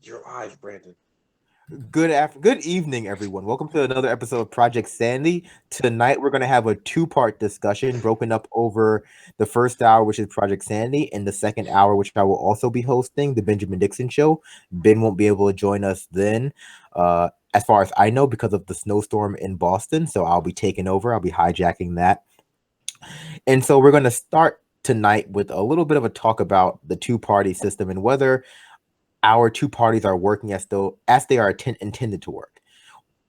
You're live, Brandon. Good evening, everyone. Welcome to another episode of Project Sanity. Tonight, we're going to have a two-part discussion broken up over the first hour, which is Project Sanity, and the second hour, which I will also be hosting, the Benjamin Dixon Show. Ben won't be able to join us then, as far as I know, because of the snowstorm in Boston. So I'll be taking over. I'll be hijacking that. And so we're going to start tonight with a little bit of a talk about the two-party system and whether our two parties are working as they are intended to work.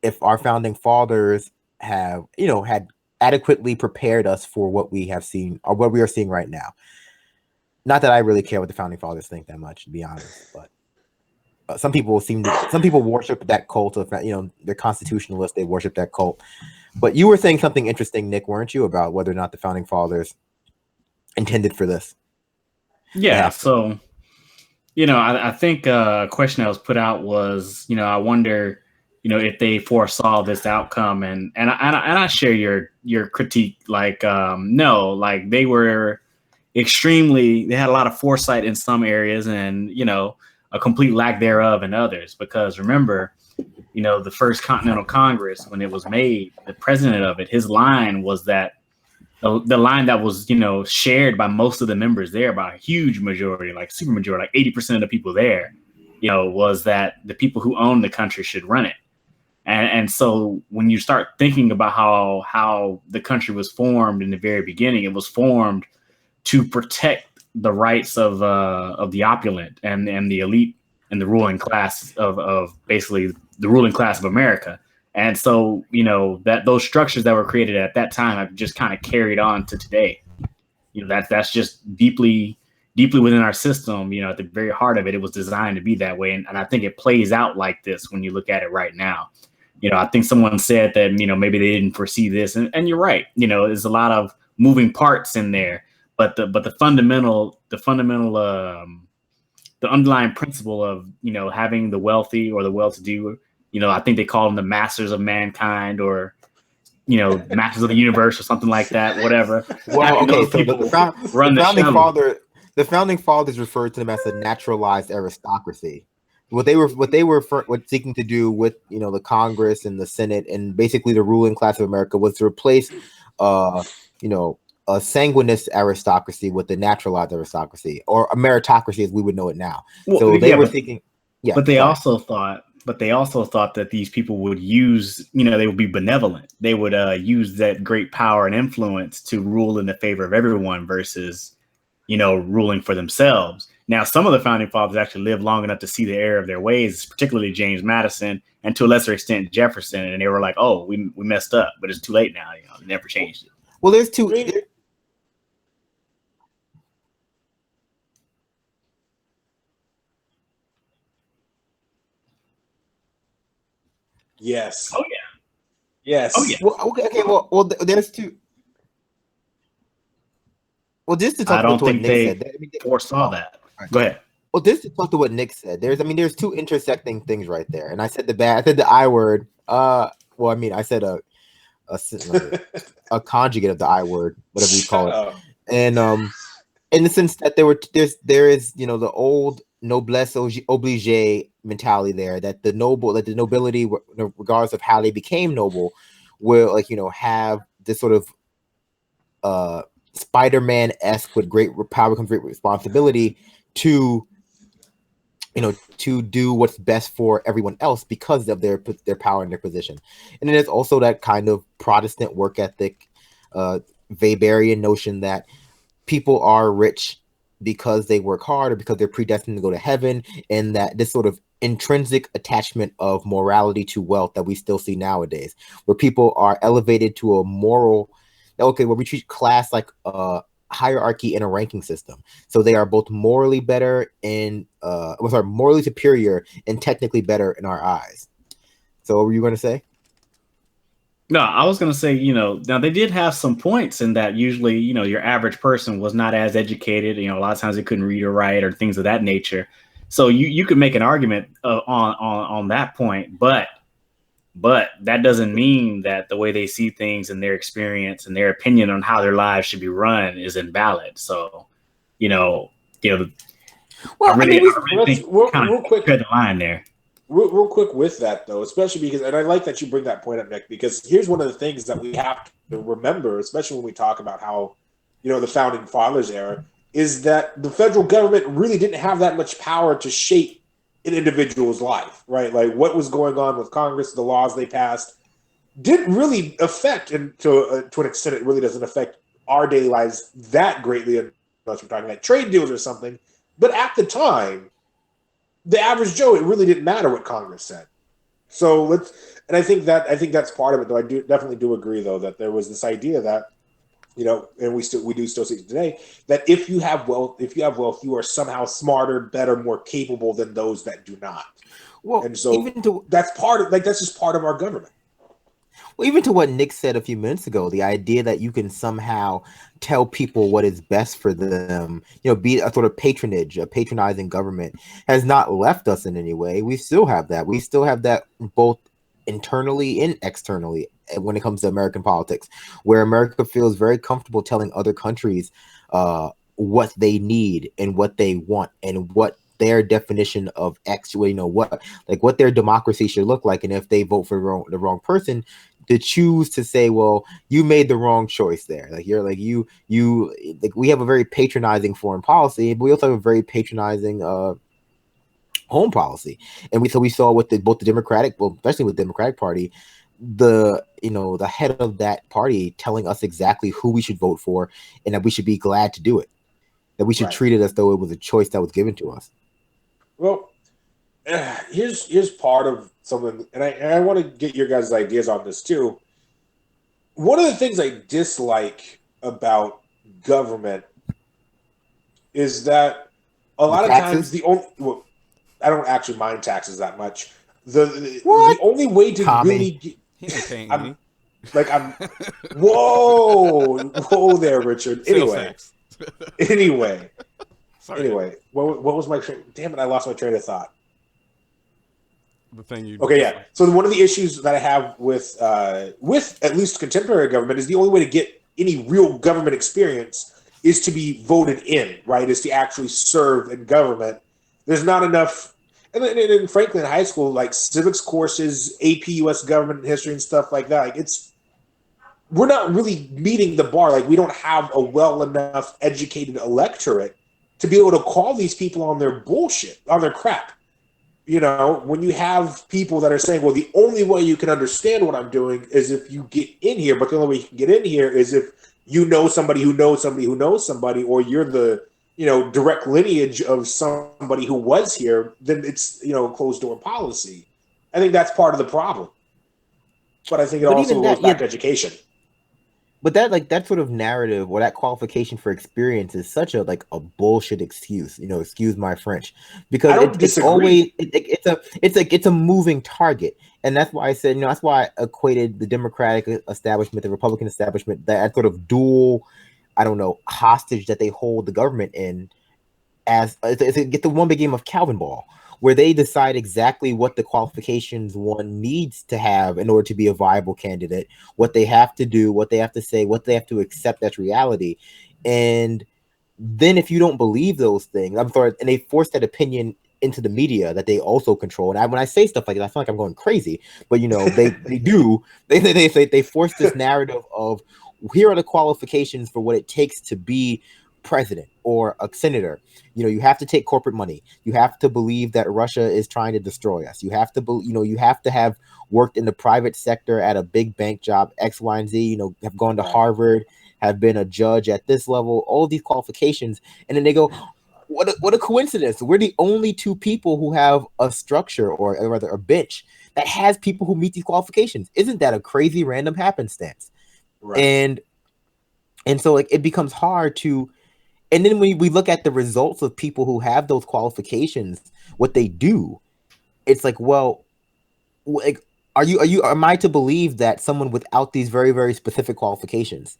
If our founding fathers have, had adequately prepared us for what we have seen or what we are seeing right now. Not that I really care what the founding fathers think that much, to be honest, but some people worship that cult of, they're constitutionalists. They worship that cult. But you were saying something interesting, Nick, weren't you, about whether or not the founding fathers intended for this? Yeah. So, I think a question that was put out was, I wonder, if they foresaw this outcome, and I share your critique. Like, no, like they were they had a lot of foresight in some areas, and a complete lack thereof in others. Because remember, the first Continental Congress, when it was made, the president of it, his line was that. The line that was, shared by most of the members there, by a huge majority, like super majority, like 80% of the people there, was that the people who own the country should run it. And so when you start thinking about how the country was formed in the very beginning, it was formed to protect the rights of the opulent and the elite and the ruling class of basically the ruling class of America. And so, that those structures that were created at that time have just kind of carried on to today. That's just deeply within our system. At the very heart of it, it was designed to be that way. And I think it plays out like this when you look at it right now. I think someone said that, maybe they didn't foresee this. And you're right. There's a lot of moving parts in there. But the underlying principle of, having the wealthy or the well-to-do, I think they call them the masters of mankind or, masters of the universe or something like that, whatever. Well, okay, so the founding fathers referred to them as a naturalized aristocracy. What they were seeking to do with, the Congress and the Senate and basically the ruling class of America was to replace, a sanguineous aristocracy with the naturalized aristocracy, or a meritocracy as we would know it now. Well, so they were thinking, but they also thought that these people would use, they would be benevolent. They would use that great power and influence to rule in the favor of everyone versus, ruling for themselves. Now, some of the founding fathers actually lived long enough to see the error of their ways, particularly James Madison and to a lesser extent Jefferson. And they were like, oh, we messed up, but it's too late now. They never changed it. Well, there's two. Yes. Oh, yeah. Yes. Oh, yeah. Well, okay. Well, there's two. Well, just to talk about what Nick said, foresaw that. Right. Go ahead. Well, just to talk to what Nick said, there's two intersecting things right there. And I said the I word. I said a conjugate of the I word, whatever you call it. And in the sense that there is the old noblesse oblige mentality there, that the nobility, regardless of how they became noble, will have this sort of Spider-Man-esque, with great power comes great responsibility to do what's best for everyone else because of their power and their position. And then there's also that kind of Protestant work ethic, Weberian notion that people are rich because they work hard or because they're predestined to go to heaven, and that this sort of intrinsic attachment of morality to wealth that we still see nowadays, where people are elevated to a moral, where we treat class like a hierarchy in a ranking system. So they are both morally better and morally superior and technically better in our eyes. So what were you going to say? No, I was going to say, now they did have some points in that usually, your average person was not as educated. A lot of times they couldn't read or write or things of that nature. So you could make an argument on that point, but that doesn't mean that the way they see things and their experience and their opinion on how their lives should be run is invalid. So, Well, I really let's think real kind of quick. tread the line there. Real quick with that though, especially because, and I like that you bring that point up, Nick, because here's one of the things that we have to remember, especially when we talk about how, the founding fathers era, is that the federal government really didn't have that much power to shape an individual's life, right? Like what was going on with Congress, the laws they passed, didn't really affect, and to an extent, it really doesn't affect our daily lives that greatly, unless we're talking like trade deals or something. But at the time, the average Joe, it really didn't matter what Congress said. So and I think that's part of it, though. I definitely do agree, though, that there was this idea that, and we do still see it today, that if you have wealth, you are somehow smarter, better, more capable than those that do not. Well, and so that's just part of our government. Well, even to what Nick said a few minutes ago, the idea that you can somehow tell people what is best for them, be a sort of patronage, a patronizing government, has not left us in any way. We still have that. We still have that both internally and externally when it comes to American politics, where America feels very comfortable telling other countries what they need and what they want and what their definition of actually, what their democracy should look like. And if they vote for the wrong person, to choose to say, well, you made the wrong choice there. We have a very patronizing foreign policy, but we also have a very patronizing home policy. And we saw with both the Democratic, well, especially with the Democratic Party, the head of that party telling us exactly who we should vote for and that we should be glad to do it, that we should treat it as though it was a choice that was given to us. Well, here's part of something, and I want to get your guys' ideas on this too. One of the things I dislike about government is that a lot of times I don't actually mind taxes that much. The only way to really get, whoa there, Richard. Anyway. Anyway, what was my train? Damn it, I lost my train of thought. The thing you So one of the issues that I have with at least contemporary government is the only way to get any real government experience is to be voted in, right? Is to actually serve in government. There's not enough, and frankly, in high school, like civics courses, AP US government history and stuff like that, like we're not really meeting the bar. Like we don't have a well enough educated electorate to be able to call these people on their bullshit, on their crap. When you have people that are saying, well, the only way you can understand what I'm doing is if you get in here, but the only way you can get in here is if you know somebody who knows somebody who knows somebody, or you're the, direct lineage of somebody who was here, then it's, closed door policy. I think that's part of the problem. But I think it also goes back to education. But that sort of narrative or that qualification for experience is such a bullshit excuse, excuse my French, because it's always it's a moving target. And that's why I said, that's why I equated the Democratic establishment, the Republican establishment, that sort of dual, hostage that they hold the government in, as it's the one big game of Calvin ball, where they decide exactly what the qualifications one needs to have in order to be a viable candidate, what they have to do, what they have to say, what they have to accept as reality. And then if you don't believe those things, and they force that opinion into the media that they also control. And when I say stuff like that, I feel like I'm going crazy, but they do. They force this narrative of, here are the qualifications for what it takes to be president or a senator. You have to take corporate money. You have to believe that Russia is trying to destroy us. You have to you have to have worked in the private sector at a big bank job, X, Y, and Z, have gone to Harvard, have been a judge at this level, all these qualifications. And then they go, what a coincidence. We're the only two people who have a structure, or rather a bench, that has people who meet these qualifications. Isn't that a crazy random happenstance? Right. And so it becomes hard to. And then when we look at the results of people who have those qualifications, what they do, it's like, well, am I to believe that someone without these very, very specific qualifications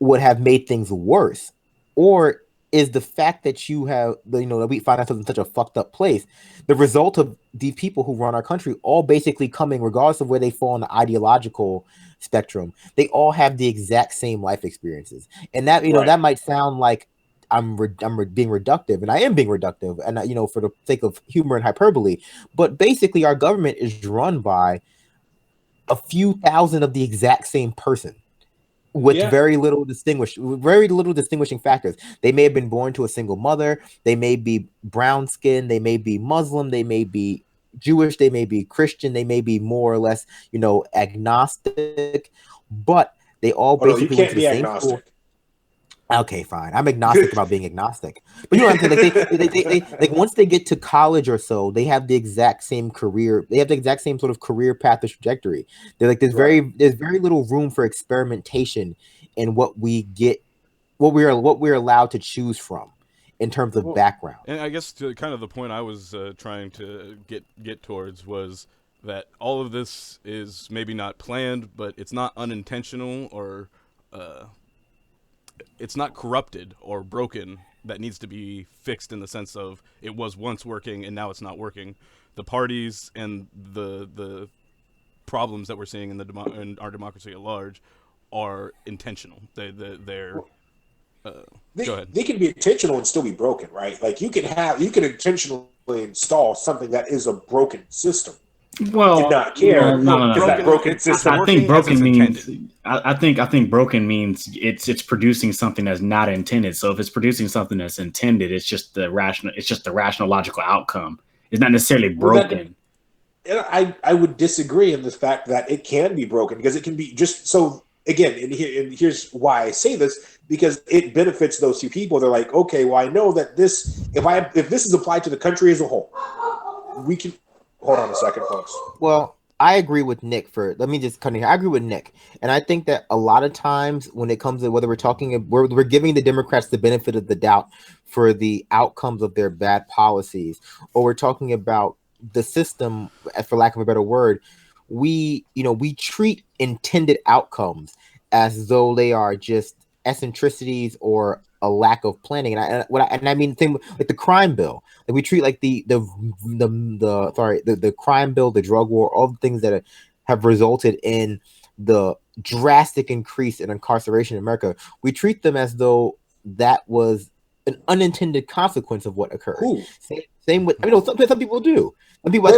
would have made things worse? Or is the fact that you have, that we find ourselves in such a fucked up place, the result of these people who run our country all basically coming, regardless of where they fall on the ideological spectrum, they all have the exact same life experiences. And that, that might sound like being reductive, and I am being reductive, and for the sake of humor and hyperbole. But basically, our government is run by a few thousand of the exact same person, with very little distinguishing factors. They may have been born to a single mother. They may be brown skinned. They may be Muslim. They may be Jewish. They may be Christian. They may be more or less, agnostic. But they all basically went to the same school. Okay, fine. I'm agnostic about being agnostic, but you know what I'm saying. They like once they get to college or so, they have the exact same career. They have the exact same sort of career path or trajectory. They're like there's very little room for experimentation in what we get, what we're allowed to choose from in terms of background. And I guess to kind of the point I was trying to get towards was that all of this is maybe not planned, but it's not unintentional or. It's not corrupted or broken that needs to be fixed in the sense of it was once working and now it's not working. The parties and the problems that we're seeing in our democracy at large are intentional. They're go ahead. They can be intentional and still be broken, right? Like you can intentionally install something that is a broken system. Well, and not care. No. That broken system. I think broken means. I think broken means it's producing something that's not intended. So if it's producing something that's intended, it's just the rational logical outcome. It's not necessarily broken. I would disagree in the fact that it can be broken because it can be just so. Again, and here's why I say this, because it benefits those few people. They're like, okay, well, I know that if this is applied to the country as a whole, we can. Hold on a second, folks. Well, I agree with Nick. Let me just cut in here. I agree with Nick, and I think that a lot of times when it comes to whether we're giving the Democrats the benefit of the doubt for the outcomes of their bad policies, or we're talking about the system, for lack of a better word, we treat intended outcomes as though they are just eccentricities or a lack of planning. And I mean thing like the crime bill. Like we treat like the crime bill, the drug war, all the things that have resulted in the drastic increase in incarceration in America. We treat them as though that was an unintended consequence of what occurred. Same with some people do. Some people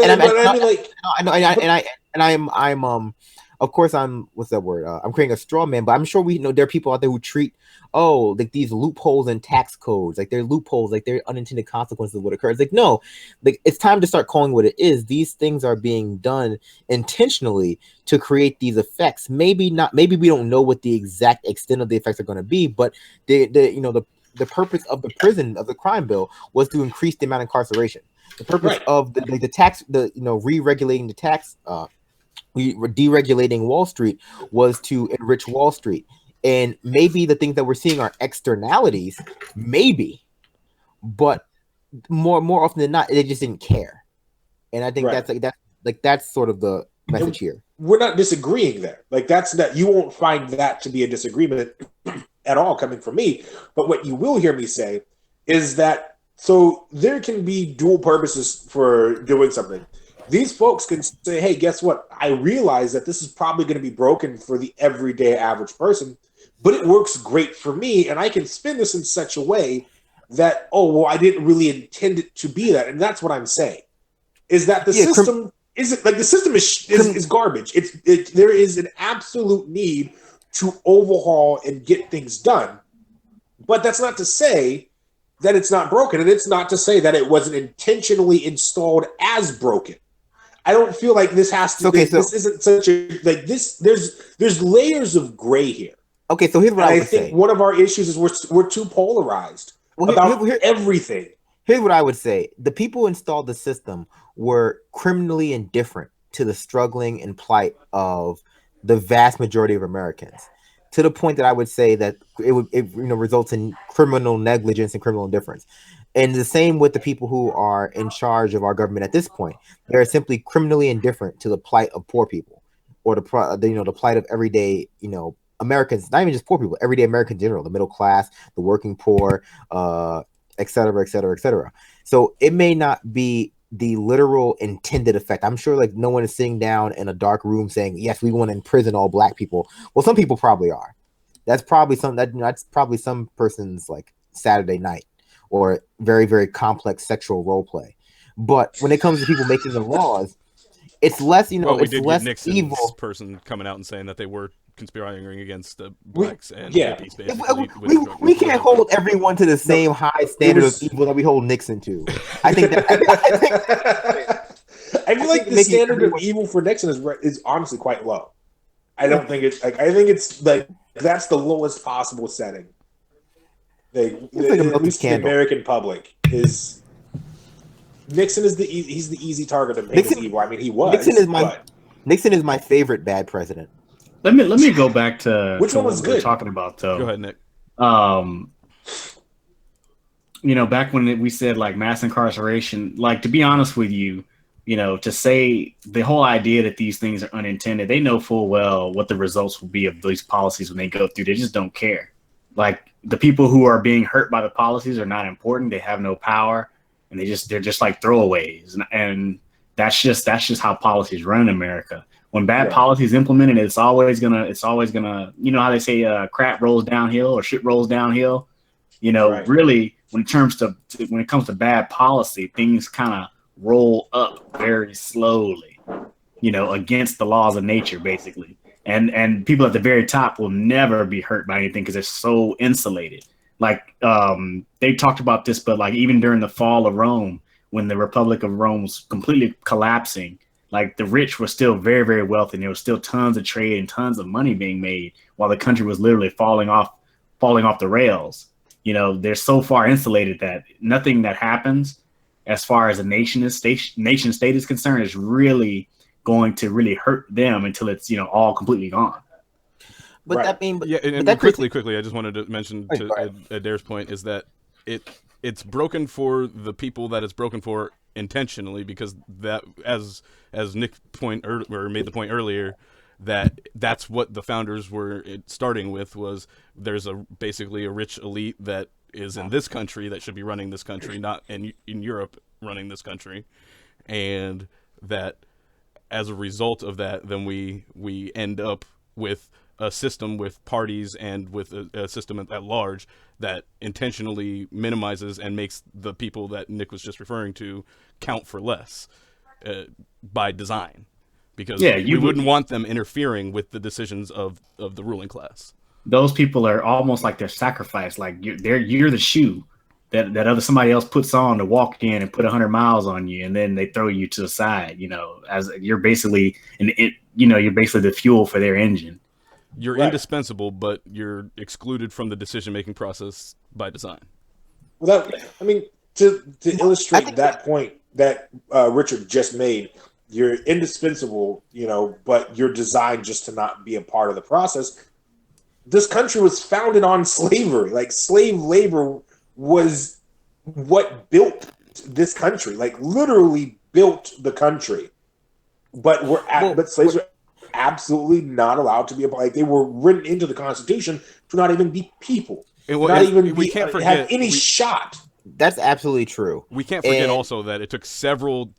of course I'm what's that word? I'm creating a straw man, but I'm sure there are people out there who treat like these loopholes in tax codes, like they're loopholes, like they're unintended consequences of what occurs. Like no, like it's time to start calling what it is. These things are being done intentionally to create these effects. Maybe we don't know what the exact extent of the effects are going to be, but the purpose of the crime bill was to increase the amount of incarceration. The purpose of the tax, re-regulating the tax, deregulating Wall Street was to enrich Wall Street. And maybe the things that we're seeing are externalities, maybe, but more often than not, they just didn't care. And I think that's sort of the message here. We're not disagreeing there. Like you won't find that to be a disagreement at all coming from me. But what you will hear me say is that so there can be dual purposes for doing something. These folks can say, hey, guess what? I realize that this is probably going to be broken for the everyday average person, but it works great for me. And I can spin this in such a way that, I didn't really intend it to be that. And that's what I'm saying is that the system is garbage. There is an absolute need to overhaul and get things done. But that's not to say that it's not broken. And it's not to say that it wasn't intentionally installed as broken. I don't feel like this has to be, this isn't such a, like this, there's layers of gray here. Okay, so here's what I would say. I think one of our issues is we're too polarized about everything. Here's what I would say. The people who installed the system were criminally indifferent to the struggling and plight of the vast majority of Americans, to the point that I would say that it results in criminal negligence and criminal indifference. And the same with the people who are in charge of our government at this point. They're simply criminally indifferent to the plight of poor people, or the plight of everyday Americans, not even just poor people, everyday Americans in general, the middle class, the working poor, et cetera, et cetera, et cetera. So it may not be the literal intended effect. I'm sure like no one is sitting down in a dark room saying, yes, we want to imprison all black people. Well, some people probably are. That's probably some person's like Saturday night or very, very complex sexual role play. But when it comes to people making the laws, it's less, Well, we it's did less get Nixon's evil. person coming out and saying that they were conspiring against the blacks and yeah. hippies, basically. We can't hold everyone to the same high standard of evil that we hold Nixon to. I think that I feel like the standard of evil for Nixon is honestly quite low. I don't think it's like, I think it's like that's the lowest possible setting. Like, at least the American public is Nixon is he's the easy target of paint as evil. I mean, he was. Nixon is my favorite bad president. Let me go back to which one was what good? we're talking about though. Go ahead, Nick. Back when we said like mass incarceration, like to be honest with you, to say the whole idea that these things are unintended, they know full well what the results will be of these policies when they go through. They just don't care. Like the people who are being hurt by the policies are not important. They have no power, and they're just like throwaways. And that's just how policies run in America. When bad policy is implemented, it's always gonna, how they say crap rolls downhill or shit rolls downhill. Really, when it comes to bad policy, things kind of roll up very slowly, against the laws of nature, basically. And people at the very top will never be hurt by anything because they're so insulated. Like they talked about this, but like even during the fall of Rome, when the Republic of Rome was completely collapsing, like the rich were still very, very wealthy, and there was still tons of trade and tons of money being made while the country was literally falling off the rails. They're so far insulated that nothing that happens as far as a nation state is concerned is really going to really hurt them until it's all completely gone. But quickly, I just wanted to mention to Adair's point is that it's broken for the people that it's broken for intentionally, because that as Nick made the point earlier, that's what the founders were starting with, was there's basically a rich elite that is in this country that should be running this country, not in Europe running this country, and that as a result of that, then we end up with a system with parties and with a system at large that intentionally minimizes and makes the people that Nick was just referring to count for less by design, because we wouldn't want them interfering with the decisions of the ruling class. Those people are almost like they're sacrificed. Like you're the shoe that somebody else puts on to walk in and put 100 miles on you, and then they throw you to the side. As you're basically you're basically the fuel for their engine. You're indispensable, but you're excluded from the decision-making process by design. Well, to illustrate that point that Richard just made, you're indispensable, but you're designed just to not be a part of the process. This country was founded on slavery. Like, slave labor was what built this country, like literally built the country. But slaves were absolutely not allowed to be they were written into the Constitution to not even be people, have any shot. That's absolutely true. We can't forget also that it took several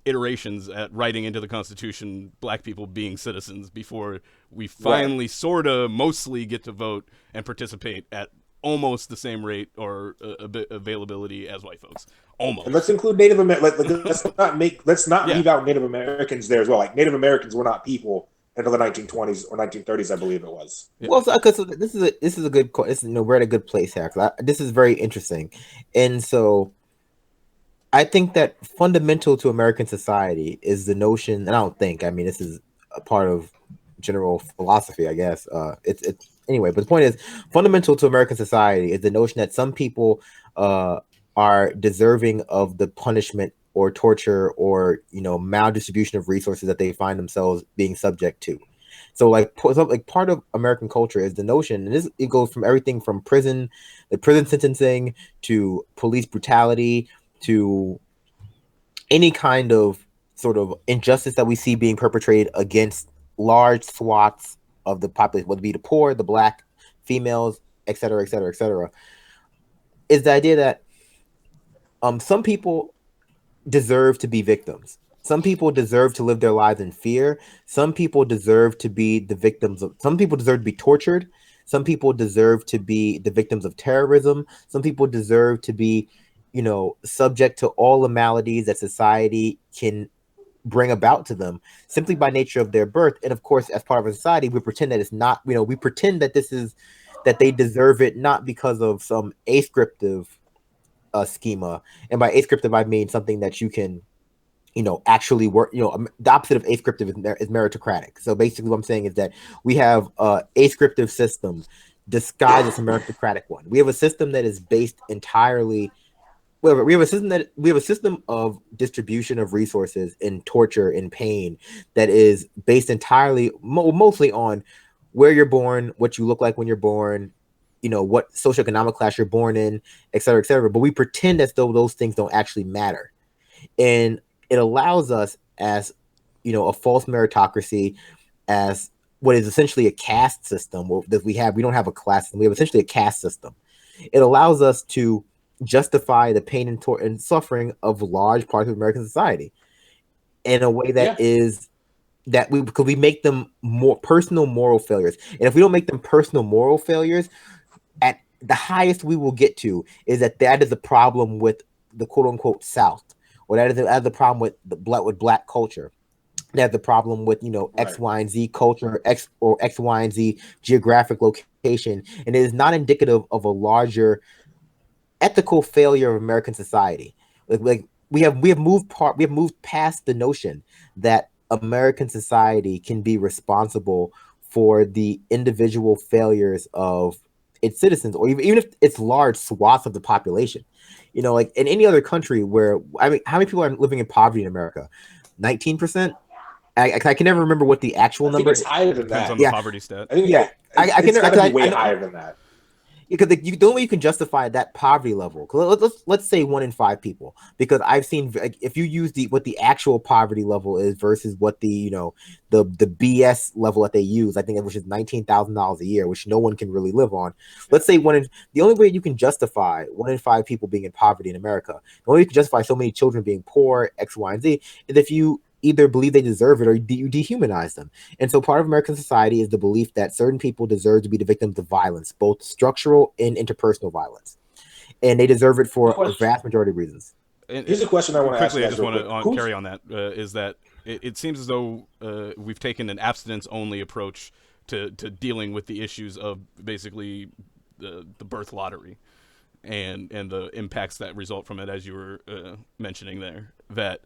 iterations at writing into the Constitution black people being citizens before we finally sort of mostly get to vote and participate at almost the same rate or a bit availability as white folks. Almost. And let's include Native Americans. Let's not leave out Native Americans there as well. Like, Native Americans were not people until the 1920s or 1930s, I believe it was. Yeah. Well, so this is a good. We're at a good place here. This is very interesting, and so I think that fundamental to American society is the notion. And I don't think. I mean, this is a part of general philosophy, I guess. It's anyway. But the point is, fundamental to American society is the notion that some people are deserving of the punishment or torture or maldistribution of resources that they find themselves being subject to. So part of American culture is the notion, and it goes from everything from prison sentencing to police brutality to any kind of sort of injustice that we see being perpetrated against large swaths of the population, whether it be the poor, the black, females, et cetera, et cetera, et cetera, is the idea that some people deserve to be victims. Some people deserve to live their lives in fear. Some people deserve to be the victims of. Some people deserve to be tortured. Some people deserve to be the victims of terrorism. Some people deserve to be, subject to all the maladies that society can bring about to them simply by nature of their birth. And of course, as part of a society, we pretend that it's not, we pretend that that they deserve it, not because of some ascriptive schema. And by ascriptive, I mean something that you can, actually work. The opposite of ascriptive is meritocratic. So basically what I'm saying is that we have a ascriptive system disguised as a meritocratic one. We have a system that is based entirely, we have a system of distribution of resources and torture and pain that is based entirely, mostly on where you're born, what you look like when you're born, what socioeconomic class you're born in, et cetera, et cetera. But we pretend as though those things don't actually matter. And it allows us as, a false meritocracy, as what is essentially a caste system that we don't have a class system. We have essentially a caste system. It allows us to justify the pain and suffering of large parts of American society in a way that because we make them more personal moral failures. And if we don't make them personal moral failures, at the highest we will get to is that is the problem with the quote unquote South, or that is the problem with black culture. That's the problem with X, Y, and Z culture, X, Y, and Z geographic location, and it is not indicative of a larger ethical failure of American society. Like we have moved past the notion that American society can be responsible for the individual failures of its citizens, or even if it's large swaths of the population. Like in any other country where, how many people are living in poverty in America? 19%. I can never remember what the actual number is. It's higher than Depends that. on the poverty stat. I think I can be way higher than that. Because the only way you can justify that poverty level, let's say 1 in 5 people, because I've seen, if you use what the actual poverty level is versus what the the BS level that they use, I think which is $19,000 a year, which no one can really live on. Let's say the only way you can justify 1 in 5 people being in poverty in America, the only way you can justify so many children being poor, X, Y, and Z, is if you either believe they deserve it or you dehumanize them. And so part of American society is the belief that certain people deserve to be the victims of violence, both structural and interpersonal violence. And they deserve it for a vast majority of reasons. Here's a question I want to ask you guys. I just want to carry on that. Is that it seems as though we've taken an abstinence-only approach to dealing with the issues of basically the birth lottery and the impacts that result from it, as you were mentioning there, that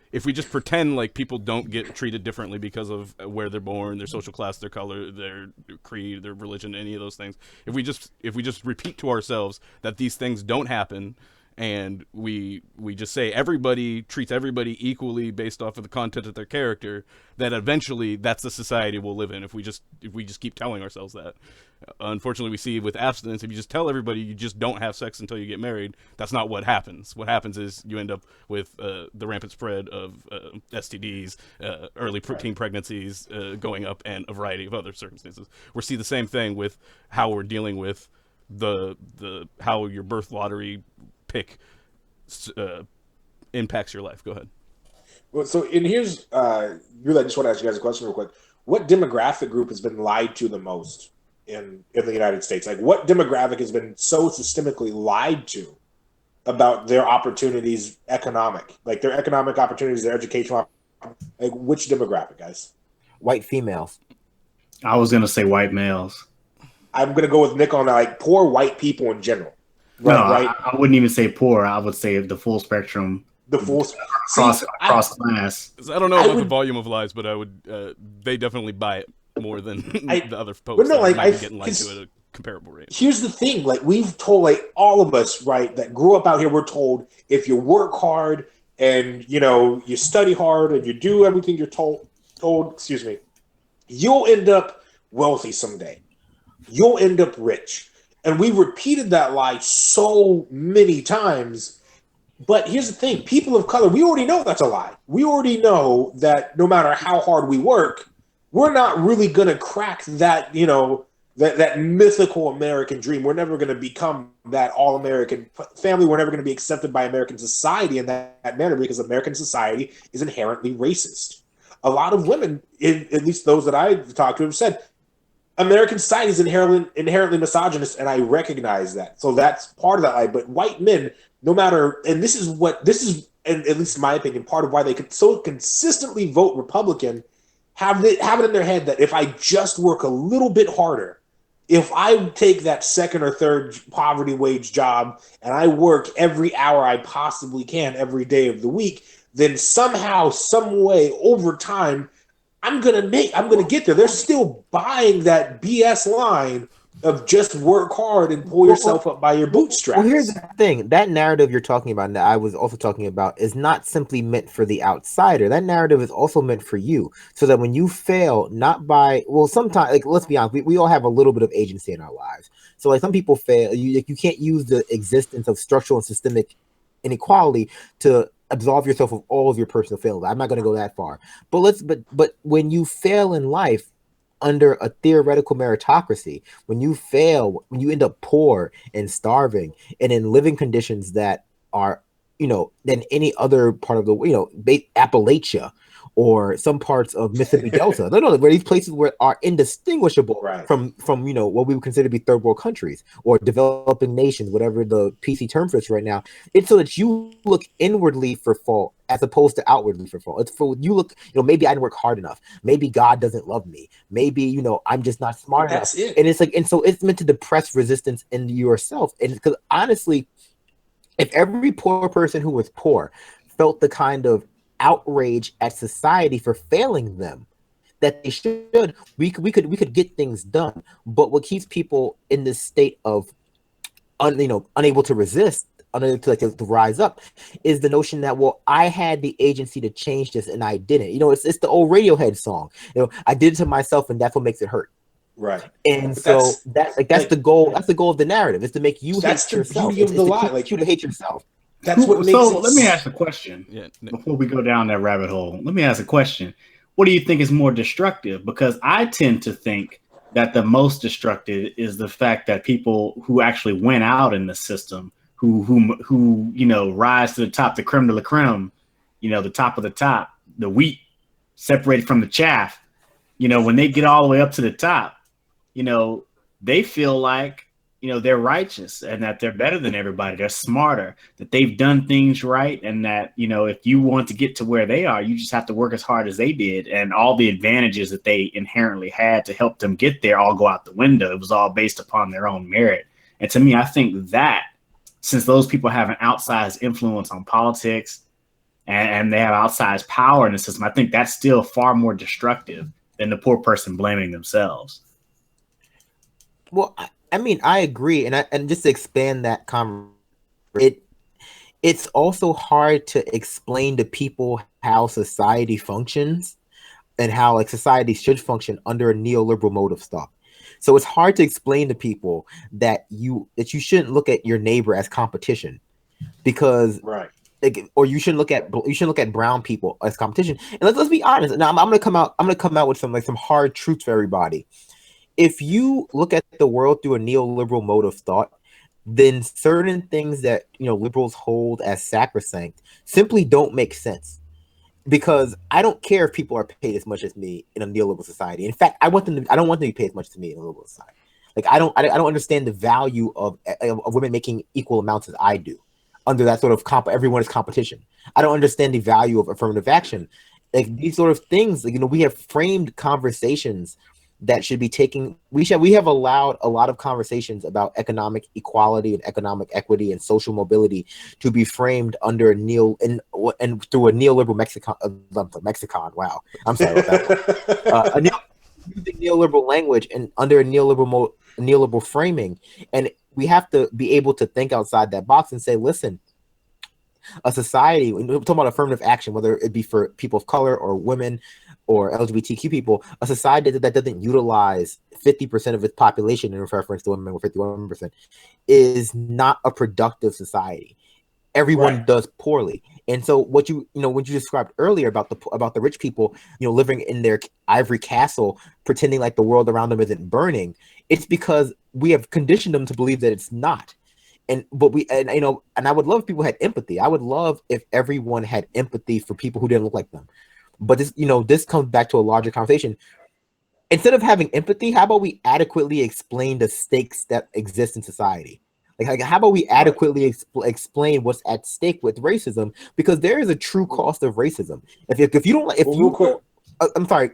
if we just pretend like people don't get treated differently because of where they're born, their social class, their color, their creed, their religion, any of those things, if we just repeat to ourselves that these things don't happen, and we just say everybody treats everybody equally based off of the content of their character, that eventually that's the society we'll live in if we just keep telling ourselves that. Unfortunately, we see with abstinence, if you just tell everybody you just don't have sex until you get married, that's not what happens. What happens is you end up with the rampant spread of STDs, early teen pregnancies going up, and a variety of other circumstances. We see the same thing with how we're dealing with the how your birth lottery pick impacts your life. Go ahead. Well, here's really, I just want to ask you guys a question real quick. What demographic group has been lied to the most in the United States? Like, what demographic has been so systemically lied to about their opportunities, like their economic opportunities, their educational, like which demographic, guys? White females. I was gonna say white males. I'm gonna go with Nick on that, like poor white people in general. Right? I wouldn't even say poor. I would say the full spectrum. The full cross class. I don't know about the volume of lies, but I would. They definitely buy it more than the other folks. No, like I getting lied to at a comparable rate. Here's the thing: like we've told, like all of us, right, that grew up out here, we're told if you work hard and you study hard and you do everything you're told, you'll end up wealthy someday. You'll end up rich. And we repeated that lie so many times. But here's the thing, people of color, we already know that's a lie. We already know that no matter how hard we work, we're not really going to crack that, that mythical American dream. We're never going to become that all-American family. We're never going to be accepted by American society in that manner, because American society is inherently racist. A lot of women, at least those that I've talked to, have said, American society is inherently misogynist, and I recognize that. So that's part of that. But white men, no matter, and this is, and at least in my opinion, part of why they could so consistently vote Republican, have it in their head that if I just work a little bit harder, if I take that second or third poverty wage job and I work every hour I possibly can every day of the week, then somehow, some way, over time, I'm gonna get there. They're still buying that BS line of just work hard and pull yourself up by your bootstraps. Well, here's the thing. That narrative you're talking about, and that I was also talking about, is not simply meant for the outsider. That narrative is also meant for you. So that when you fail, sometimes, like, let's be honest, we all have a little bit of agency in our lives. So like some people fail. You can't use the existence of structural and systemic inequality to absolve yourself of all of your personal failings. I'm not going to go that far. But when you fail in life, under a theoretical meritocracy, when you fail, when you end up poor and starving and in living conditions that are, than any other part of the, Appalachia or some parts of Mississippi Delta, where these places are indistinguishable from what we would consider to be third world countries or developing nations, whatever the PC term for this right now. It's so that you look inwardly for fault as opposed to outwardly for fault. It's for you look, maybe I didn't work hard enough. Maybe God doesn't love me. Maybe, I'm just not smart enough. And it's like, and so it's meant to depress resistance in yourself. And because honestly, if every poor person who was poor felt the kind of outrage at society for failing them that they should, we could get things done. But what keeps people in this state of unable to resist, unable to rise up, is the notion that, well, I had the agency to change this and I didn't. It's the old Radiohead song. I did it to myself and that's what makes it hurt. Right. And so that's the goal. That's the goal of the narrative, is to make you hate yourself. Beauty of the lie. Like you to hate yourself. That's what makes so let me ask a question before we go down that rabbit hole. Let me ask a question. What do you think is more destructive? Because I tend to think that the most destructive is the fact that people who actually went out in the system, who rise to the top, the creme de la creme, the top of the top, the wheat separated from the chaff, when they get all the way up to the top, they feel like, they're righteous and that they're better than everybody. They're smarter, that they've done things right. And that, if you want to get to where they are, you just have to work as hard as they did. And all the advantages that they inherently had to help them get there all go out the window. It was all based upon their own merit. And to me, I think that since those people have an outsized influence on politics and they have outsized power in the system, I think that's still far more destructive than the poor person blaming themselves. Well, I mean, I agree, and just to expand that conversation, it's also hard to explain to people how society functions and how society should function under a neoliberal mode of thought. So it's hard to explain to people that you shouldn't look at your neighbor as competition, because or you shouldn't look at brown people as competition. And let's be honest. Now I'm gonna come out with some hard truths for everybody. If you look at the world through a neoliberal mode of thought, then certain things that liberals hold as sacrosanct simply don't make sense. Because I don't care if people are paid as much as me in a neoliberal society. In fact, I don't want them to be paid as much as me in a liberal society. Like I don't understand the value of women making equal amounts as I do under that sort of everyone is competition. I don't understand the value of affirmative action. Like these sort of things, we have framed conversations that should be taking. We have allowed a lot of conversations about economic equality and economic equity and social mobility to be framed under and through a neoliberal Mexicon. Wow, I'm sorry about that. Using neoliberal language and under a neoliberal framing, and we have to be able to think outside that box and say, listen, a society, we're talking about affirmative action, whether it be for people of color or women or LGBTQ people, a society that doesn't utilize 50% of its population in reference to women with 51% is not a productive society. Everyone does poorly. And so what you described earlier about the rich people, living in their ivory castle, pretending like the world around them isn't burning, it's because we have conditioned them to believe that it's not. And I would love if people had empathy. I would love if everyone had empathy for people who didn't look like them. But this comes back to a larger conversation. instead of having empathy, how about we adequately explain the stakes that exist in society? Like how about we adequately explain what's at stake with racism? Because there is a true cost of racism. If you don't like, I'm sorry,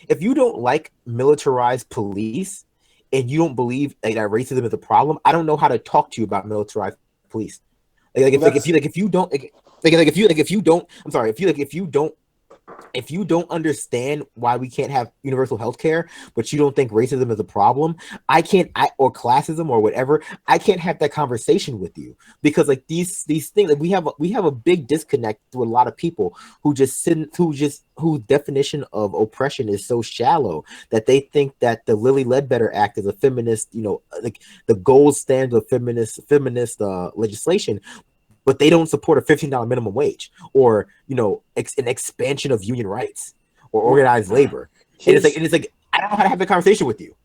if you don't like militarized police and you don't believe that racism is a problem, I don't know how to talk to you about militarized police. If you don't understand why we can't have universal health care, but you don't think racism is a problem, or classism or whatever, I can't have that conversation with you, because like these things, like we have a big disconnect with a lot of people whose definition of oppression is so shallow that they think that the Lilly Ledbetter Act is a feminist, like the gold standard of feminist legislation, but they don't support a $15 minimum wage or an expansion of union rights or organized labor. And it's like I don't know how to have a conversation with you.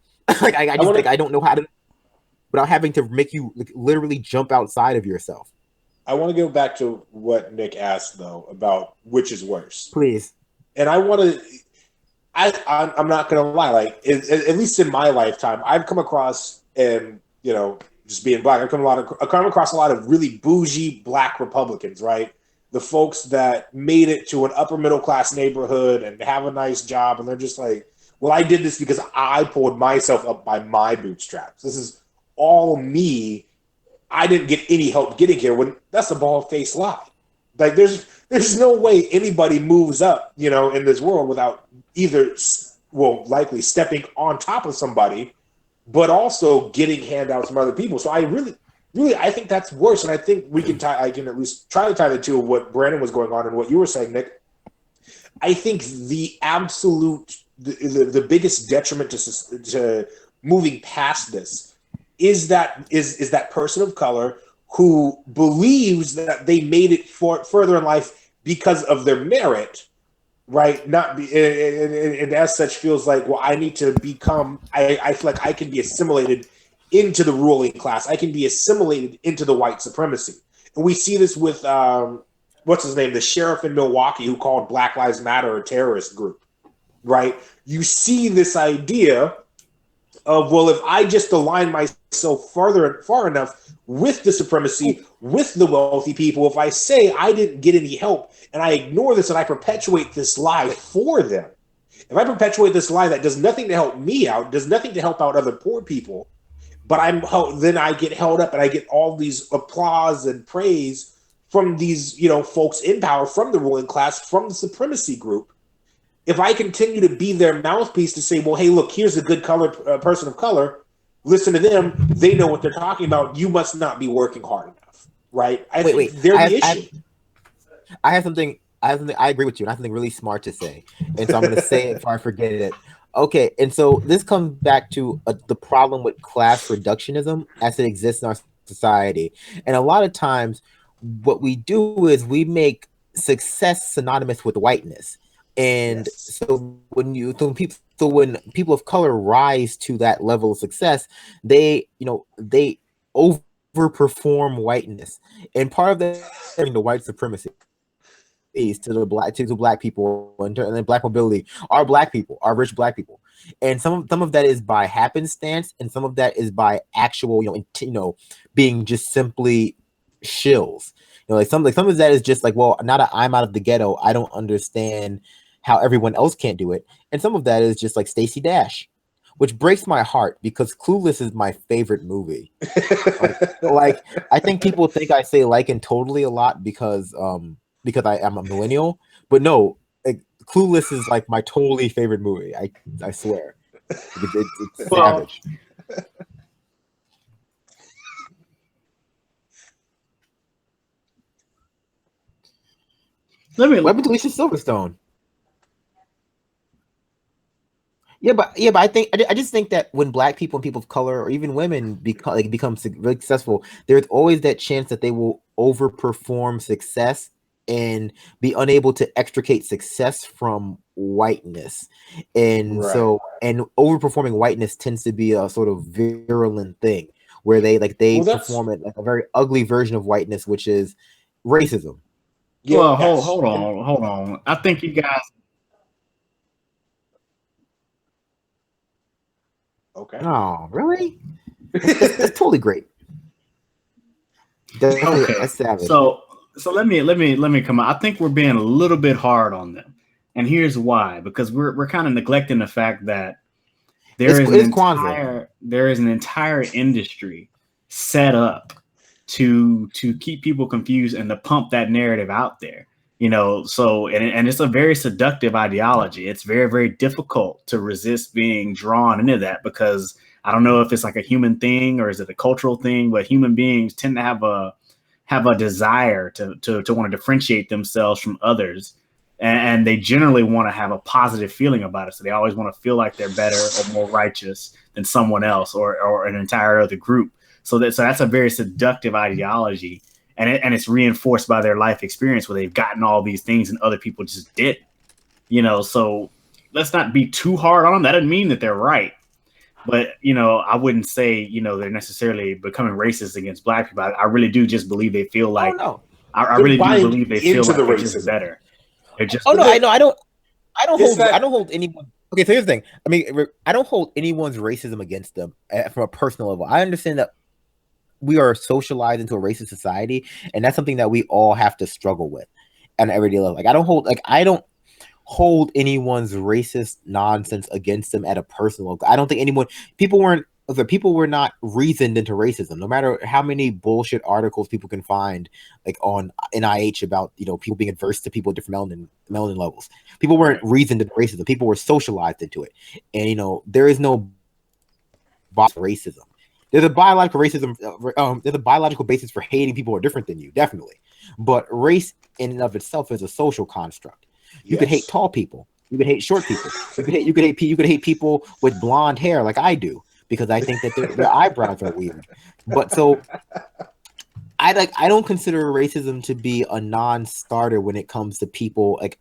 Like I don't know how to, without having to make you literally jump outside of yourself. I want to go back to what Nick asked though about which is worse, please. And I'm not gonna lie, like at least in my lifetime, I've come across, and just being black, I've come across a lot of really bougie black Republicans, right? The folks that made it to an upper middle class neighborhood and have a nice job, and they're just like, well, I did this because I pulled myself up by my bootstraps. This is all me. I didn't get any help getting here. When that's a bald-faced lie. Like there's no way anybody moves up, in this world without either, likely stepping on top of somebody, but also getting handouts from other people. So I really, I think that's worse. And I think I can at least try to tie the two of what Brandon was going on and what you were saying, Nick. I think the absolute, the biggest detriment to moving past this is that person of color who believes that they made it further in life because of their merit, right? And as such feels like, well, I need to become, I feel like I can be assimilated into the ruling class. I can be assimilated into the white supremacy. And we see this with, what's his name? The sheriff in Milwaukee who called Black Lives Matter a terrorist group, right? You see this idea of, well, if I just align myself far enough with the supremacy, with the wealthy people, if I say I didn't get any help and I ignore this and I perpetuate this lie for them, if I perpetuate this lie that does nothing to help me out, does nothing to help out other poor people, but then I get held up and I get all these applause and praise from these, folks in power, from the ruling class, from the supremacy group. If I continue to be their mouthpiece to say, well, hey, look, here's a good person of color, listen to them, they know what they're talking about, you must not be working hard enough, right? Wait. They're the issue. I have something, I agree with you, and I have something really smart to say. And so I'm going to say it before I forget it. Okay, and so this comes back to the problem with class reductionism as it exists in our society. And a lot of times, what we do is we make success synonymous with whiteness. And so when people of color rise to that level of success, they overperform whiteness. And part of that is the white supremacy to black people and then black mobility are black people, are rich black people. And some of that is by happenstance, and some of that is by actual, being just simply shills. Some of that is just like, well, now that I'm out of the ghetto, I don't understand how everyone else can't do it. And some of that is just like Stacey Dash, which breaks my heart because Clueless is my favorite movie. like I think people think I say like and totally a lot because I am a millennial, but no, Clueless is like my totally favorite movie. I swear, it's savage. What happened to Alicia Silverstone? Yeah, but I just think that when black people and people of color, or even women, become really successful, there's always that chance that they will overperform success and be unable to extricate success from whiteness. And so, and overperforming whiteness tends to be a sort of virulent thing where they perform it like a very ugly version of whiteness, which is racism. Yeah, well, hold on. I think you guys. Okay. Oh, really? That's totally great. Okay, That's savage. so let me come out. I think we're being a little bit hard on them, and here's why: because we're kind of neglecting the fact that there is an entire industry set up to keep people confused and to pump that narrative out there. You know, so and it's a very seductive ideology. It's very, very difficult to resist being drawn into that, because I don't know if it's like a human thing or is it a cultural thing, but human beings tend to have a desire to want to differentiate themselves from others. And they generally want to have a positive feeling about it. So they always want to feel like they're better or more righteous than someone else or an entire other group. So that's a very seductive ideology. And it's reinforced by their life experience, where they've gotten all these things and other people just didn't. You know, so let's not be too hard on them. That doesn't mean that they're right. But, you know, I wouldn't say, you know, they're necessarily becoming racist against Black people. I really do just believe they feel like, I really do believe they feel like they're just better. They're just I know. I don't hold anyone. Okay, so here's the thing. I mean, I don't hold anyone's racism against them from a personal level. I understand that we are socialized into a racist society, and that's something that we all have to struggle with on an everyday level. Like, I don't hold anyone's racist nonsense against them at a personal level. I don't think people were not reasoned into racism, no matter how many bullshit articles people can find, like on NIH about, you know, people being adverse to people with different melanin levels. People weren't reasoned into racism. People were socialized into it. And, you know, there is no racism. There's a biological racism. There's a biological basis for hating people who are different than you, definitely. But race in and of itself is a social construct. You could hate tall people. You could hate short people. You could hate people with blonde hair, like I do, because I think that their eyebrows are weird. But so I don't consider racism to be a non-starter when it comes to people like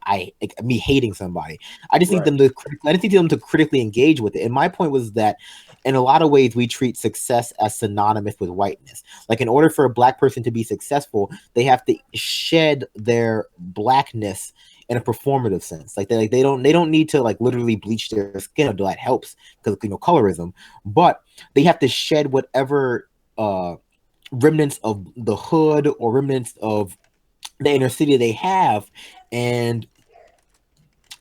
me hating somebody. I just need them to critically engage with it. And my point was that in a lot of ways we treat success as synonymous with whiteness. Like, in order for a Black person to be successful, they have to shed their Blackness in a performative sense. Like they don't need to like literally bleach their skin, although that helps because, you know, colorism, but they have to shed whatever remnants of the hood or remnants of the inner city they have, and,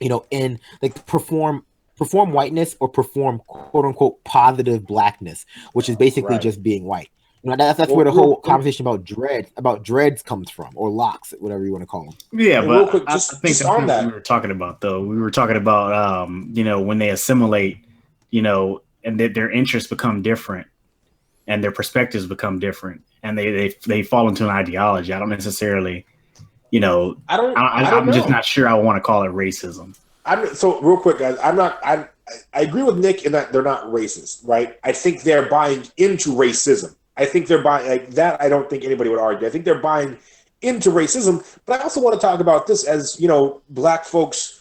you know, and like perform whiteness or perform quote unquote positive Blackness, which is basically just being white. You know, that's where the whole conversation about dreads comes from, or locks, whatever you want to call them. Yeah, but real quick, I think that's what we were talking about, though. We were talking about, you know, when they assimilate, you know, and their interests become different, and their perspectives become different, and they fall into an ideology. I don't necessarily, you know, I'm just not sure I want to call it racism. So real quick, guys, I agree with Nick in that they're not racist, right? I think they're buying into racism. I think they're buying like that. I don't think anybody would argue. I think they're buying into racism, but I also want to talk about this as, you know, Black folks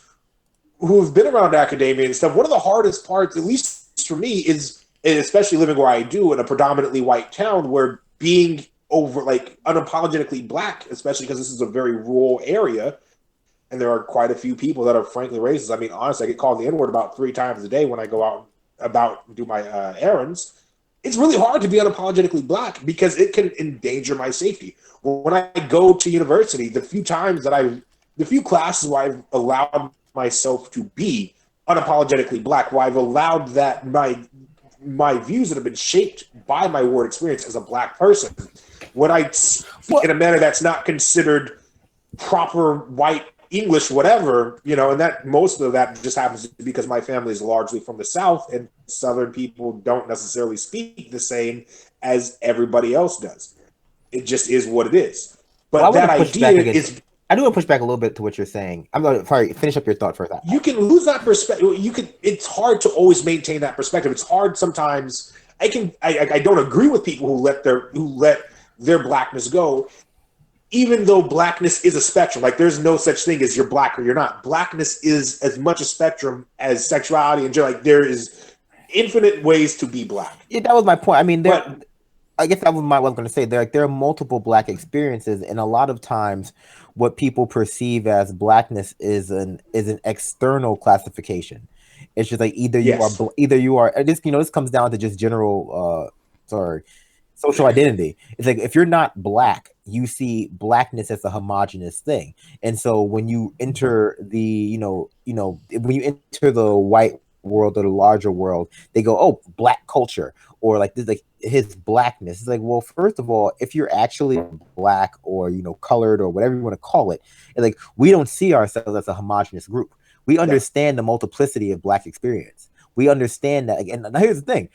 who have been around academia and stuff. One of the hardest parts, at least for me, is, and especially living where I do in a predominantly white town, where being unapologetically Black, especially because this is a very rural area, and there are quite a few people that are frankly racist. I mean, honestly, I get called the N-word about 3 times a day when I go out and do my errands. It's really hard to be unapologetically Black because it can endanger my safety. When I go to university, the few classes where I've allowed myself to be unapologetically Black, where I've allowed that my views that have been shaped by my ward experience as a Black person, when I speak in a manner that's not considered proper white English, whatever, you know, and that most of that just happens because my family is largely from the South, and Southern people don't necessarily speak the same as everybody else does. It just is what it is. But that idea is, I do want to push back a little bit to what you're saying. Sorry, finish up your thought first. You can lose that perspective. It's hard to always maintain that perspective. It's hard sometimes. I don't agree with people who let their Blackness go, even though Blackness is a spectrum. Like, there's no such thing as you're Black or you're not. Blackness is as much a spectrum as sexuality and gender. Like, there is infinite ways to be Black. Yeah, that was my point. I mean, I guess that was what I was going to say. There are multiple Black experiences, and a lot of times, what people perceive as Blackness is an external classification. It's just like either you Yes. are either you are this this comes down to just general social identity. It's like if you're not black, you see blackness as a homogenous thing. And so when you enter the when you enter the white world or the larger world, they go, oh, black culture, or like this, like his blackness. It's like, well, first of all, if you're actually black or colored or whatever you want to call it, it's like we don't see ourselves as a homogenous group. We understand the multiplicity of black experience. We understand that. And now here's the thing: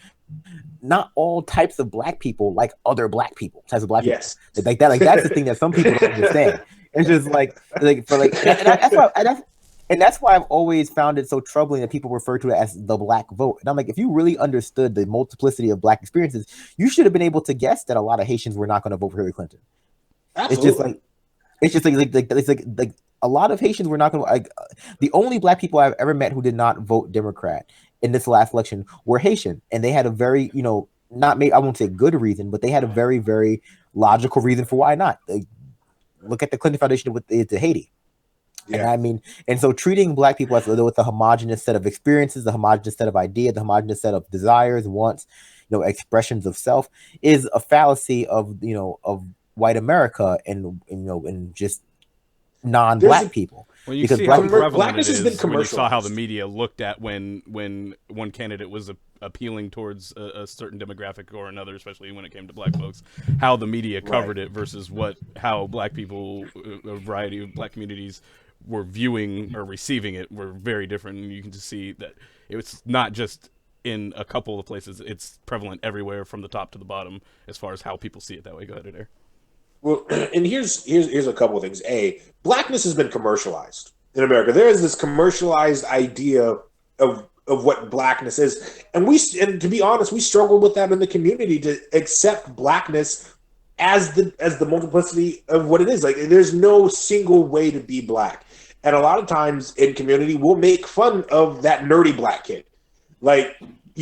not all types of black people like other black people. Types of black people. Like that. Like that's the thing that some people don't understand. It's just and that's why I've always found it so troubling that people refer to it as the black vote. And I'm like, if you really understood the multiplicity of black experiences, you should have been able to guess that a lot of Haitians were not going to vote for Hillary Clinton. Absolutely. It's just like a lot of Haitians were not going to. Like, the only black people I've ever met who did not vote Democrat in this last election were Haitian, and they had a very I won't say good reason, but they had a very, very logical reason for why not. Look at the Clinton Foundation with Haiti. Yeah. And I mean, and so treating black people as with a homogenous set of experiences, a homogenous set of ideas, the homogenous set of desires, wants, expressions of self is a fallacy of white America and just non-black people. Well, you see how prevalent it is when you saw how the media looked at when one candidate was appealing towards a certain demographic or another, especially when it came to black folks, how the media covered it versus how black people, a variety of black communities, were viewing or receiving it were very different. And you can just see that it's not just in a couple of places; it's prevalent everywhere from the top to the bottom as far as how people see it that way. Go ahead, Adair. Well, and here's a couple of things. Blackness has been commercialized in America. There is this commercialized idea of what blackness is, and to be honest, we struggle with that in the community to accept blackness as the multiplicity of what it is. Like, there's no single way to be black, and a lot of times in community, we'll make fun of that nerdy black kid, like.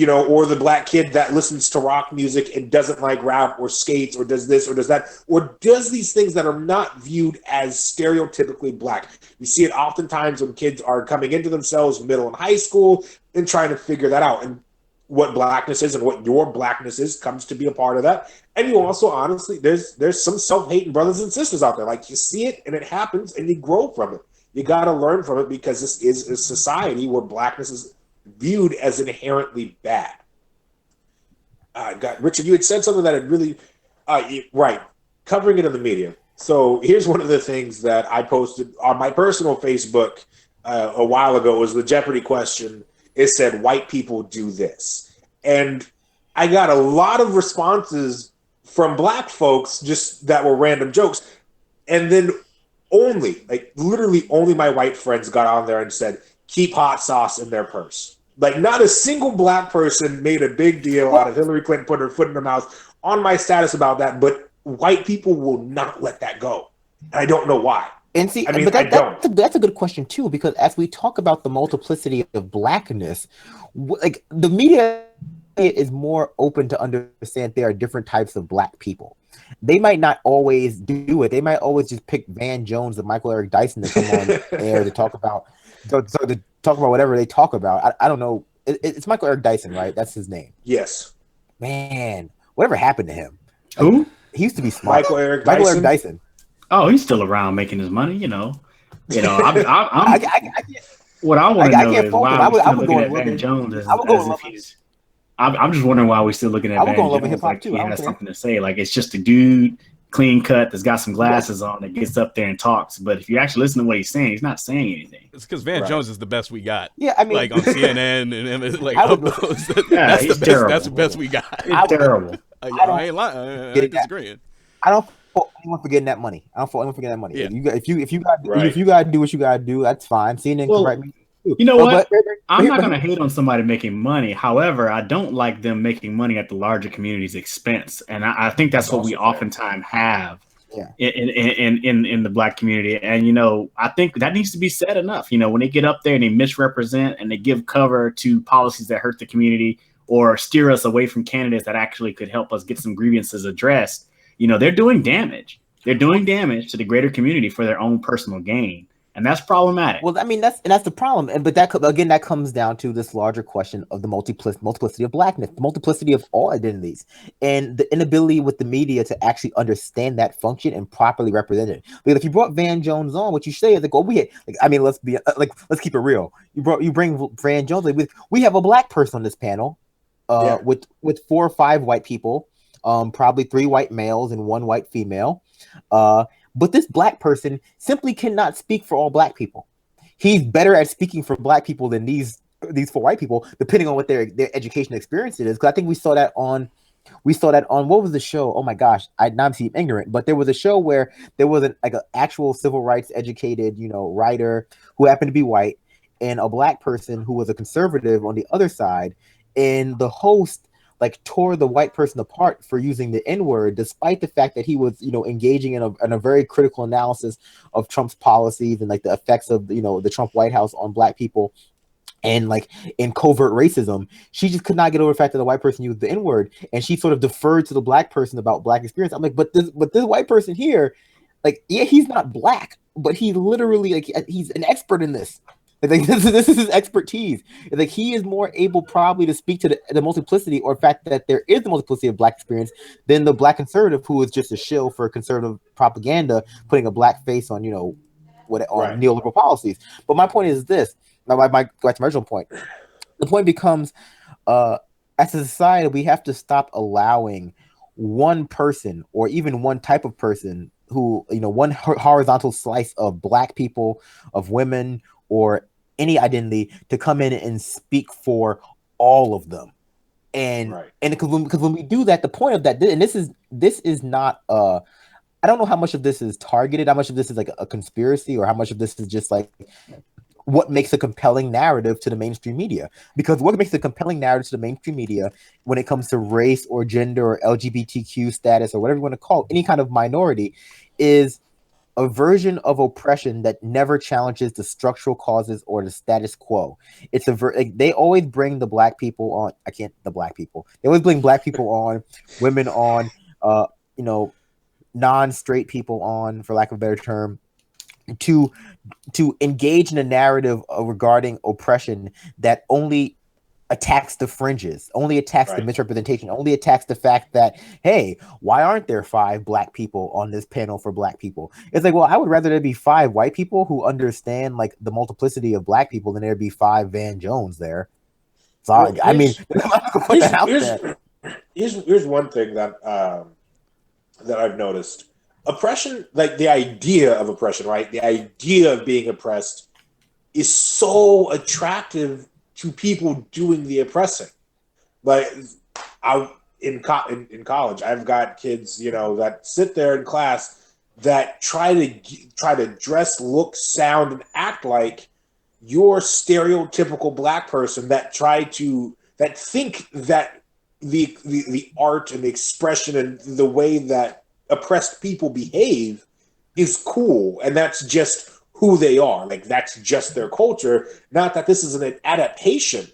Or the black kid that listens to rock music and doesn't like rap or skates or does this or does that or does these things that are not viewed as stereotypically black. We see it oftentimes when kids are coming into themselves middle and high school and trying to figure that out. And what blackness is and what your blackness is comes to be a part of that. And you also, honestly, there's some self-hating brothers and sisters out there. Like, you see it and it happens and you grow from it. You got to learn from it because this is a society where blackness is viewed as inherently bad. Richard, you had said something that had really, right, covering it in the media. So here's one of the things that I posted on my personal Facebook a while ago was the Jeopardy question. It said, white people do this. And I got a lot of responses from black folks just that were random jokes. And then literally only my white friends got on there and said, keep hot sauce in their purse. Like, not a single black person made a big deal out of Hillary Clinton putting her foot in her mouth on my status about that, but white people will not let that go. And I don't know why. And see, that's a good question too, because as we talk about the multiplicity of blackness, like, the media is more open to understand there are different types of black people. They might not always do it. They might always just pick Van Jones and Michael Eric Dyson to come on air to talk about whatever they talk about. I don't know. It's Michael Eric Dyson, right? That's his name. Yes. Man, whatever happened to him? Who? He used to be smart. Michael Eric Dyson. Oh, he's still around making his money. What I want to know is why we're still looking at Van Jones as if he's. I'm just wondering why we're still looking at Van Jones like he has something to say. Like, it's just a dude, clean cut, that's got some glasses on, that gets up there and talks. But if you actually listen to what he's saying, he's not saying anything. It's because Van Jones is the best we got. Yeah, I mean, like on CNN and like he's terrible. That's the best we got. It's terrible. I ain't lying. I ain't disagreeing. I don't fault anyone for getting that money. Yeah. If you got to do what you got to do, that's fine. CNN can write me. You know what? I'm not going to hate on somebody making money. However, I don't like them making money at the larger community's expense, and I think that's what we oftentimes have in the black community. And I think that needs to be said enough. When they get up there and they misrepresent and they give cover to policies that hurt the community or steer us away from candidates that actually could help us get some grievances addressed, they're doing damage. They're doing damage to the greater community for their own personal gain. and that's problematic. Well, I mean, that's the problem, but that comes down to this larger question of the multiplicity of blackness, the multiplicity of all identities, and the inability with the media to actually understand that function and properly represent it. Because if you brought Van Jones on, what you say is like, oh, let's keep it real. You bring Van Jones, we have a black person on this panel, with 4 or 5 white people, probably 3 white males and 1 white female, but this black person simply cannot speak for all black people. He's better at speaking for black people than these 4 white people, depending on what their education experience is. Because I think we saw that on what was the show? Oh my gosh, I'm seem ignorant, but there was a show where there was an actual civil rights educated, writer who happened to be white, and a black person who was a conservative on the other side, and the host tore the white person apart for using the N-word, despite the fact that he was, engaging in a very critical analysis of Trump's policies and the effects of, the Trump White House on black people and in covert racism. She just could not get over the fact that the white person used the N-word, and she sort of deferred to the black person about black experience. I'm like, but this white person here, he's not black, but he literally he's an expert in this. This is his expertise. He is more able probably to speak to the multiplicity or fact that there is the multiplicity of black experience than the black conservative who is just a shill for conservative propaganda, putting a black face on neoliberal policies. But my point is this. Now, back to my original point. The point becomes, as a society, we have to stop allowing one person or even one type of person who, one horizontal slice of black people, of women, or any identity to come in and speak for all of them. And because when we do that, the point of that, and this is not I don't know how much of this is targeted, how much of this is a conspiracy, or how much of this is just what makes a compelling narrative to the mainstream media. Because what makes a compelling narrative to the mainstream media when it comes to race or gender or LGBTQ status or whatever you want to call it, any kind of minority, is a version of oppression that never challenges the structural causes or the status quo. It's they always bring the black people on. They always bring black people on, women on, non-straight people on, for lack of a better term, to engage in a narrative regarding oppression that only attacks the fringes, only attacks the misrepresentation, only attacks the fact that, hey, why aren't there 5 black people on this panel for black people? It's well, I would rather there be 5 white people who understand the multiplicity of black people than there be 5 Van Jones there. So well, here's one thing that I've noticed. Oppression, the idea of oppression, right? The idea of being oppressed is so attractive to people doing the oppressing. In college, I've got kids, that sit there in class that try to dress, look, sound, and act like your stereotypical black person that think that the art and the expression and the way that oppressed people behave is cool, and that's just who they are. That's just their culture. Not that this is an adaptation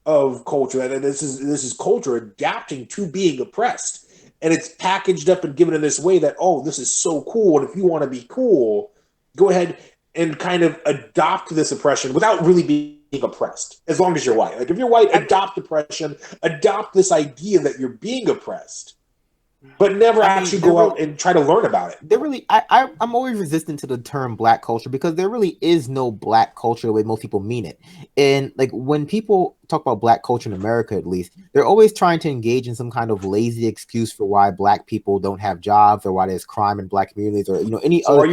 of culture, and this is culture adapting to being oppressed, and it's packaged up and given in this way that, oh, this is so cool, and if you want to be cool, go ahead and kind of adopt this oppression without really being oppressed, as long as you're white. If you're white, adopt oppression, adopt this idea that you're being oppressed, but never actually go out and try to learn about it. I'm always resistant to the term black culture, because there really is no black culture the way most people mean it. And when people talk about black culture in America, at least, they're always trying to engage in some kind of lazy excuse for why black people don't have jobs or why there's crime in black communities or any other. Are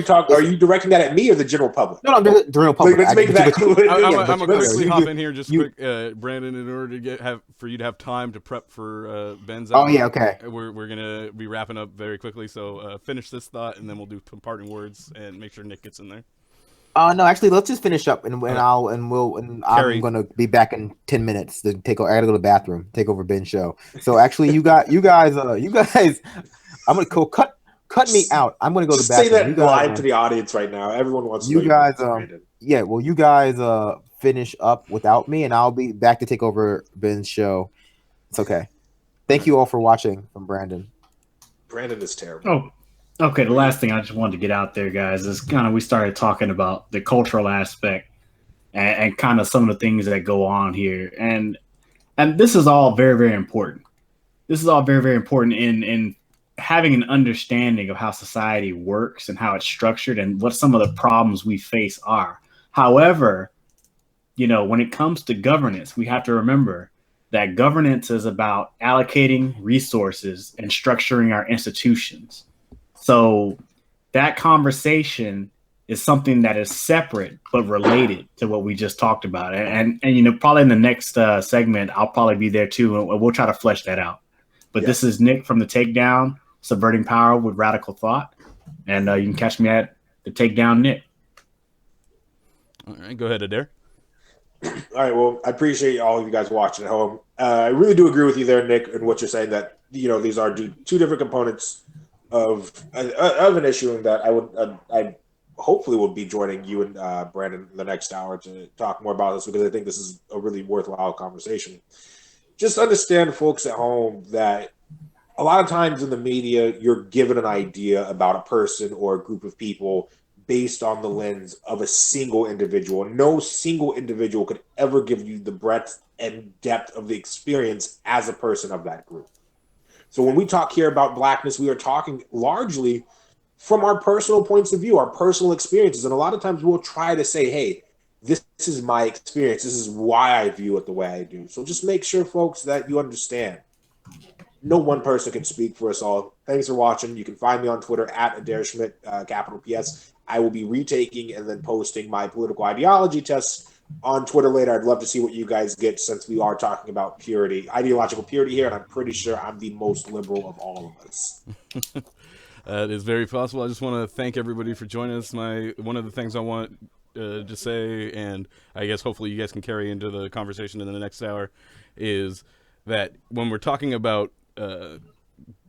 you directing that at me or the general public? No, the general public. Let's make that clear. I'm gonna quickly hop in here, just quick, Brandon, in order to for you to have time to prep for Ben's. Oh yeah, okay. We're gonna be wrapping up very quickly, so finish this thought and then we'll do some parting words and make sure Nick gets in there. No, actually, let's just finish up, and I'm gonna be back in 10 minutes to take over. I gotta go to the bathroom, take over Ben's show. So actually, you guys, I'm gonna cut me out. I'm gonna go to the bathroom. Say that live to the audience right now. Everyone wants to know. You guys, you guys finish up without me, and I'll be back to take over Ben's show. It's okay. Thank you all for watching. From Brandon. Brandon is terrible. Oh, Okay, the last thing I just wanted to get out there, guys, is kind of we started talking about the cultural aspect and kind of some of the things that go on here, and this is all very, very important. This is all very, very important in having an understanding of how society works and how it's structured and what some of the problems we face are. However, when it comes to governance, we have to remember that governance is about allocating resources and structuring our institutions. So that conversation is something that is separate but related to what we just talked about. And probably in the next segment, I'll probably be there too, and we'll try to flesh that out. But This is Nick from the Takedown, Subverting Power with Radical Thought. And you can catch me at the Takedown Nick. All right, go ahead, Adair. All right. Well, I appreciate all of you guys watching at home. I really do agree with you there, Nick, and what you're saying that these are two different components of an issue, and that I hopefully will be joining you and Brandon in the next hour to talk more about this, because I think this is a really worthwhile conversation. Just understand, folks at home, that a lot of times in the media, you're given an idea about a person or a group of people based on the lens of a single individual. No single individual could ever give you the breadth and depth of the experience as a person of that group. So when we talk here about Blackness, we are talking largely from our personal points of view, our personal experiences. And a lot of times we'll try to say, hey, this is my experience. This is why I view it the way I do. So just make sure, folks, that you understand. No one person can speak for us all. Thanks for watching. You can find me on Twitter at Adair Schmidt, capital PS. I will be retaking and then posting my political ideology tests on Twitter later. I'd love to see what you guys get, since we are talking about purity, ideological purity here, and I'm pretty sure I'm the most liberal of all of us. It is very possible. I just want to thank everybody for joining us. One of the things I want to say, and I guess hopefully you guys can carry into the conversation in the next hour, is that when we're talking about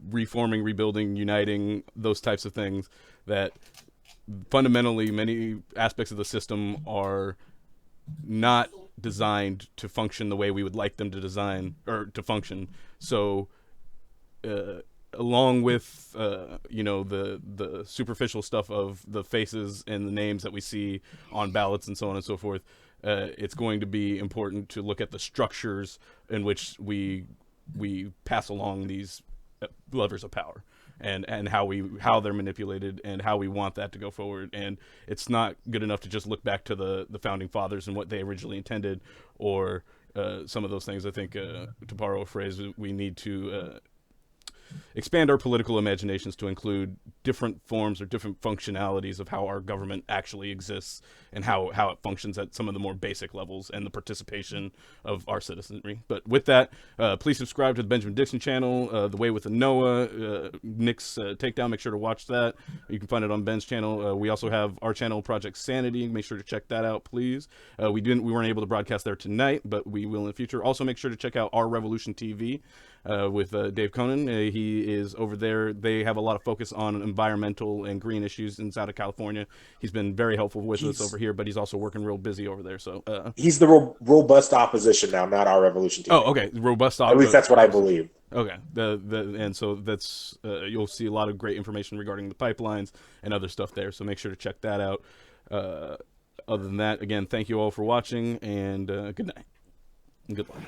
reforming, rebuilding, uniting, those types of things, that fundamentally many aspects of the system are not designed to function the way we would like them to design or to function. So along with the superficial stuff of the faces and the names that we see on ballots and so on and so forth, it's going to be important to look at the structures in which we pass along these levers of power, and how they're manipulated and how we want that to go forward. And it's not good enough to just look back to the founding fathers and what they originally intended, or some of those things. I think, to borrow a phrase, we need to expand our political imaginations to include different forms or different functionalities of how our government actually exists and how it functions at some of the more basic levels, and the participation of our citizenry. But with that, please subscribe to the Benjamin Dixon channel, The Way with Anoa, Nick's Takedown. Make sure to watch that. You can find it on Ben's channel. We also have our channel, Project Sanity. Make sure to check that out, please. We weren't able to broadcast there tonight, but we will in the future. Also, make sure to check out Our Revolution TV. With Dave Conan. He is over there. They have a lot of focus on environmental and green issues inside of California. He's been very helpful with us over here, but he's also working real busy over there. So he's the robust opposition now, not Our Revolution TV. Oh, okay, robust opposition. At least that's what I believe. Okay, and so that's you'll see a lot of great information regarding the pipelines and other stuff there. So make sure to check that out. Other than that, again, thank you all for watching, and good night and good luck.